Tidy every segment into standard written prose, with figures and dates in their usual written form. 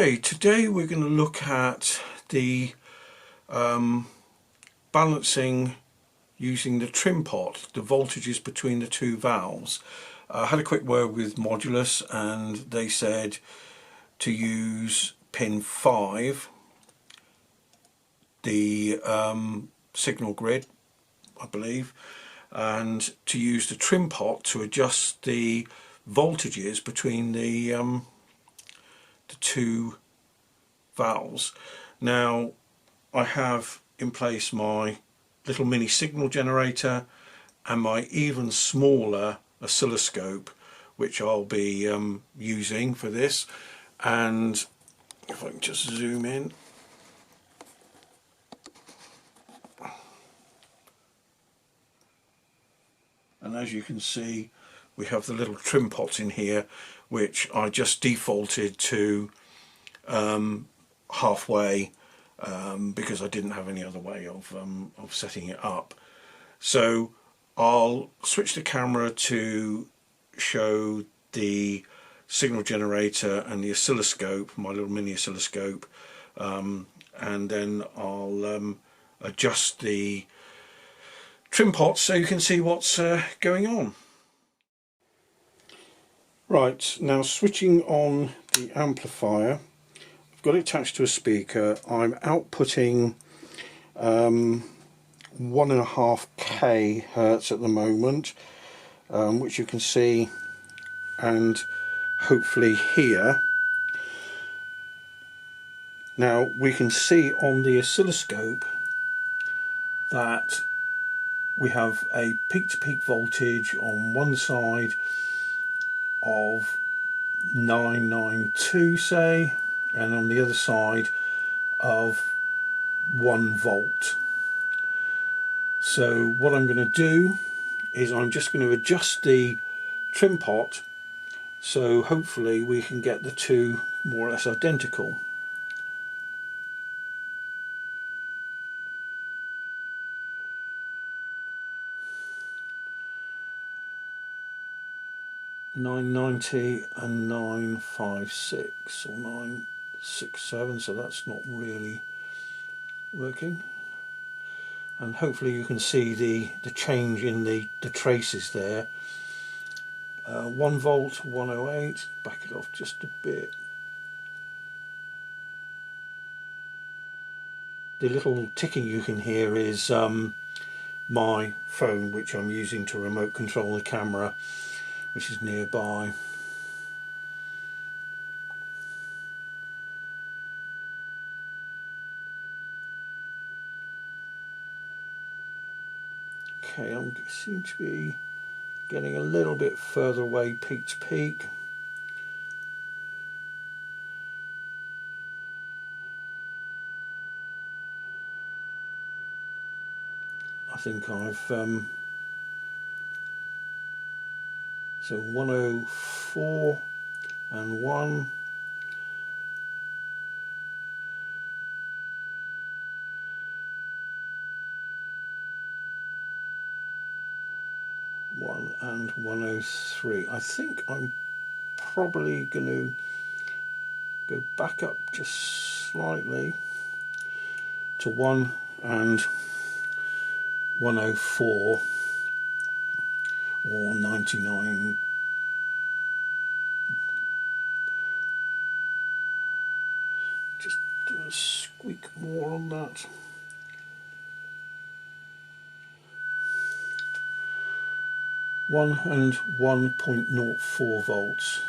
Okay, today we're going to look at the balancing using the trim pot, the voltages between the two valves. I had a quick word with Modulus and they said to use pin 5, the signal grid, I believe, and to use the trim pot to adjust the voltages between the two valves. Now I have in place my little mini signal generator and my even smaller oscilloscope, which I'll be using for this. And if I can just zoom in, and as you can see, we have the little trim pots in here, which I just defaulted to halfway because I didn't have any other way of setting it up. So I'll switch the camera to show the signal generator and the oscilloscope, my little mini oscilloscope, and then I'll adjust the trim pots so you can see what's going on. Right, now switching on the amplifier, I've got it attached to a speaker. I'm outputting 1.5k hertz at the moment, which you can see and hopefully hear. Now we can see on the oscilloscope that we have a peak-to-peak voltage on one side of 992, say, and on the other side of 1 volt. So what I'm going to do is I'm just going to adjust the trim pot so hopefully we can get the two more or less identical. .990 and 956 or 967, so that's not really working. And hopefully you can see the change in the traces there. 1 volt, 108, back it off just a bit. The little ticking you can hear is my phone, which I'm using to remote control the camera, which is nearby. Okay, I seem to be getting a little bit further away peak to peak. I think I've so 104 and 1. And 103. I think I'm probably going to go back up just slightly to 1 and 104 or 99. Just do a squeak more on that. One and 1.04 volts,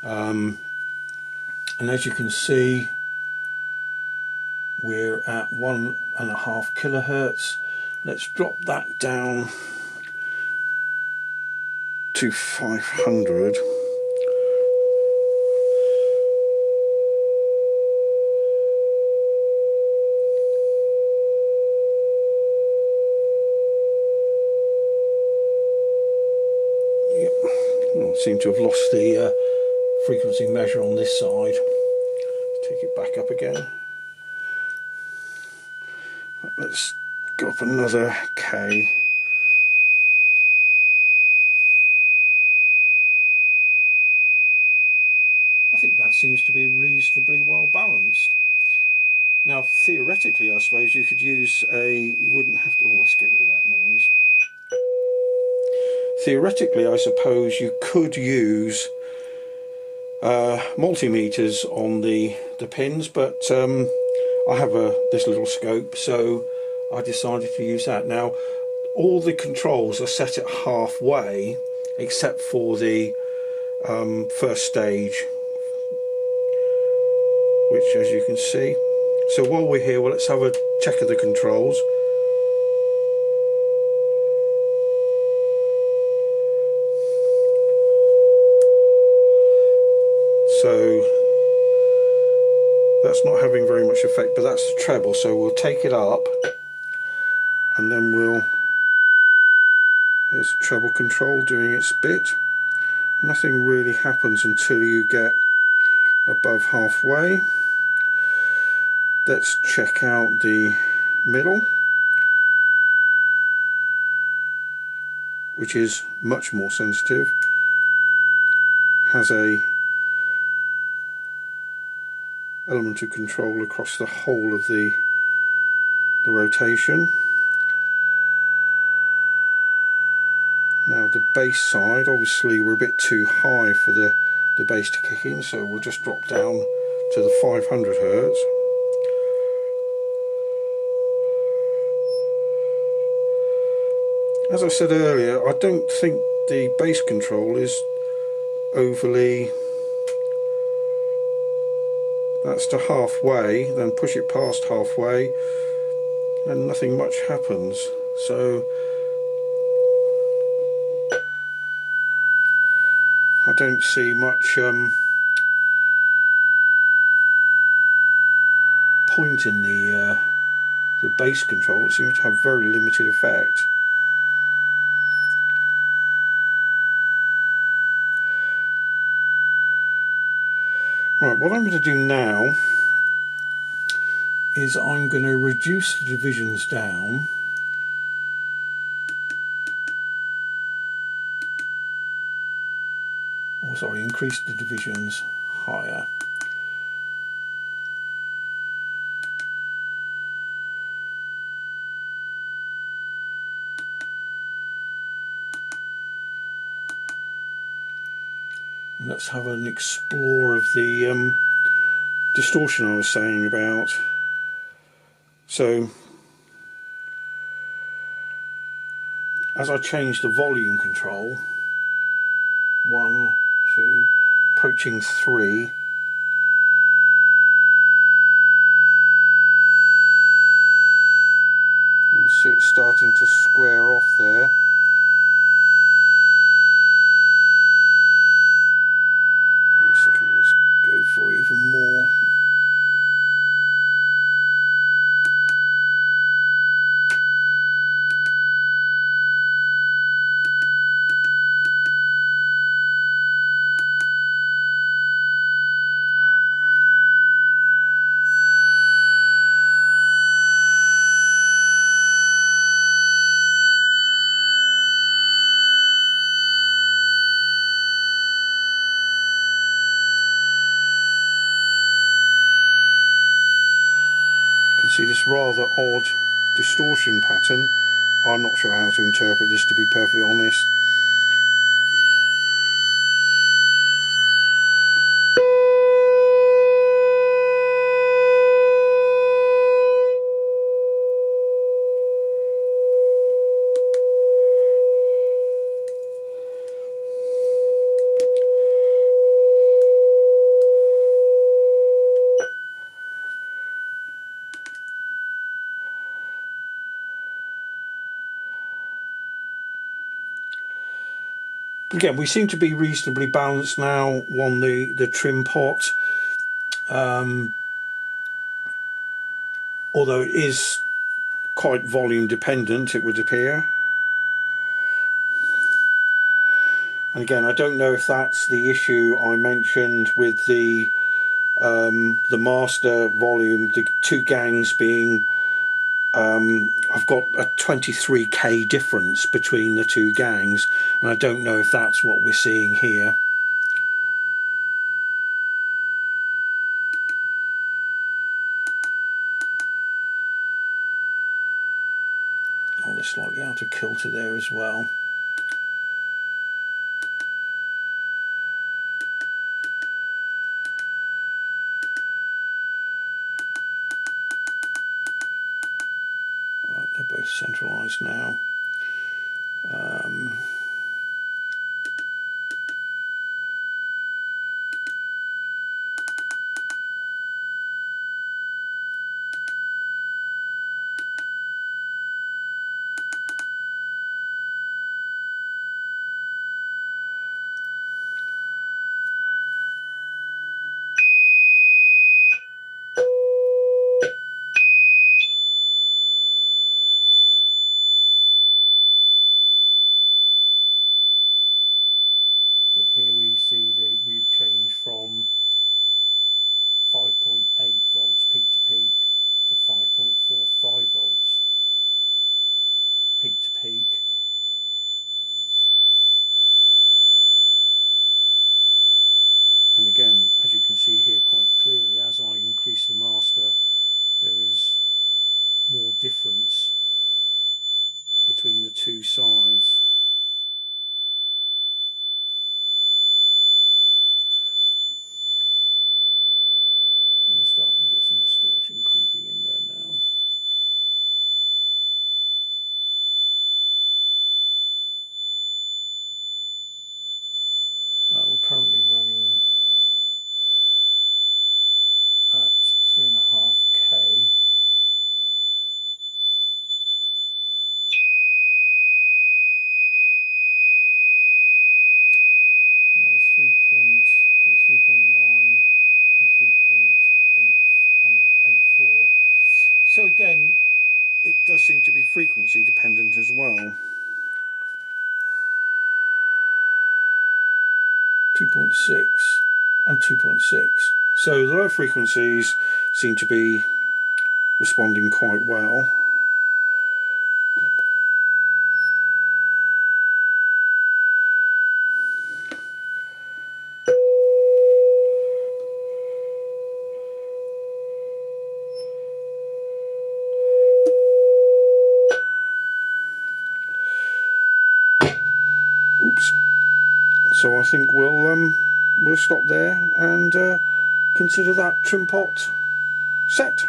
and as you can see, we're at 1.5 kilohertz. Let's drop that down to 500. Seem to have lost the frequency measure on this side. Let's take it back up again. Let's go up another K. I think think that seems to be reasonably well balanced. Now theoretically I suppose you could use you wouldn't have to, let's get rid of that noise. Theoretically I suppose you could use multimeters on the pins, but I have this little scope, so I decided to use that. Now all the controls are set at halfway except for the first stage, which as you can see. So while we're here, well, let's have a check of the controls. So that's not having very much effect, but that's the treble, so we'll take it up and then there's treble control doing its bit. Nothing really happens until you get above halfway. Let's check out the middle, which is much more sensitive. Has a element of control across the whole of the rotation. Now the bass side, obviously we're a bit too high for the bass to kick in, so we'll just drop down to the 500 Hz. As I said earlier, I don't think the bass control is overly. That's to halfway, then push it past halfway and nothing much happens. So I don't see much point in the bass control. It seems to have very limited effect. Right, what I'm going to do now is I'm going to reduce the divisions down. Oh, sorry, increase the divisions higher. And let's have an explore of the distortion I was saying about. So as I change the volume control, 1, 2, approaching 3, you can see it's starting to square off there. In a second, let's go for even more. You can see this rather odd distortion pattern. I'm not sure how to interpret this, to be perfectly honest. Again, we seem to be reasonably balanced now on the trim pot, although it is quite volume dependent, it would appear. And again, I don't know if that's the issue I mentioned with the master volume, the two gangs being, I've got a 23k difference between the two gangs, and I don't know if that's what we're seeing here. it slightly out of kilter there as well. Right, they're both centralised now. But here we see that we've changed from 5.8 volts peak to peak to 5.45 volts peak to peak. And again, as you can see here quite clearly, as I increase the master, there is more difference between the two sides. And we're starting to get some distortion creeping in there now. We're currently running at 3.5K. Now it's 3.9 and 3.8 and 8.4. So again, it does seem to be frequency dependent as well. 2.6 and 2.6. So the lower frequencies seem to be responding quite well. Oops. So I think we'll stop there and consider that trim pot set.